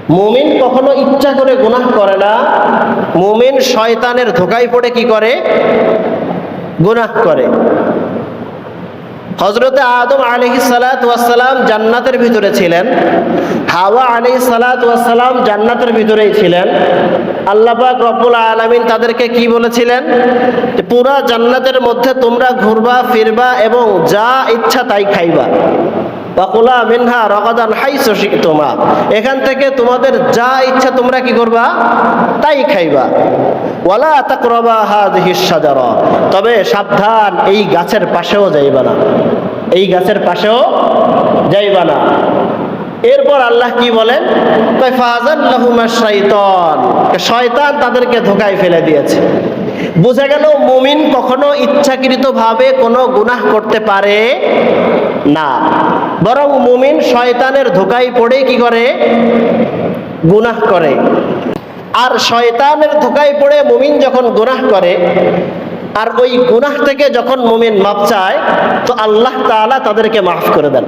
মুমিন কখনো ইচ্ছা করে গুনাহ করে না, মুমিন শয়তানের ধোঁকায় পড়ে কি করে? গুনাহ করে। হযরতে আদম আলাইহিস সালাতু ওয়াস সালাম জান্নাতের ভিতরে ছিলেন, হাওয়া আলাইহিস সালাতু ওয়াস সালাম জান্নাতের ভিতরেই ছিলেন। আল্লাহ পাক রব্বুল আলামিন তাদেরকে কি বলেছিলেন? যে পুরা জান্নাতের মধ্যে তোমরা ঘুরবা ফিরবা এবং যা ইচ্ছা তাই খাইবা। ওয়াকুলা মিনহা রাগাদান হাইসু শি'তুমা, এখান থেকে তোমাদের যা ইচ্ছা তোমরা কি করবা? তাই খাইবা। ওয়ালা তাকরাবা হাযিহিশ শাজারা, তবে সাবধান, এই গাছের পাশেও যাইবা না, এই গাছের পাশেও যাইবা না। এরপর আল্লাহ কি বলেন? ফাযাল্লাহুমা শাইতান, শয়তান তাদেরকে ধোঁকায় ফেলে দিয়েছে। বোঝা গেল মুমিন কখনো ইচ্ছাকৃতভাবে কোনো গুনাহ করতে পারে না, বরং মুমিন শয়তানের ধোঁকায় পড়ে কি করে? গুনাহ করে। আর শয়তানের ধোঁকায় পড়ে মুমিন যখন গুনাহ করে, আর ওই গুনাহ থেকে যখন মুমিন মাফ চায়, তো আল্লাহ তাআলা তাদেরকে মাফ করে দেন।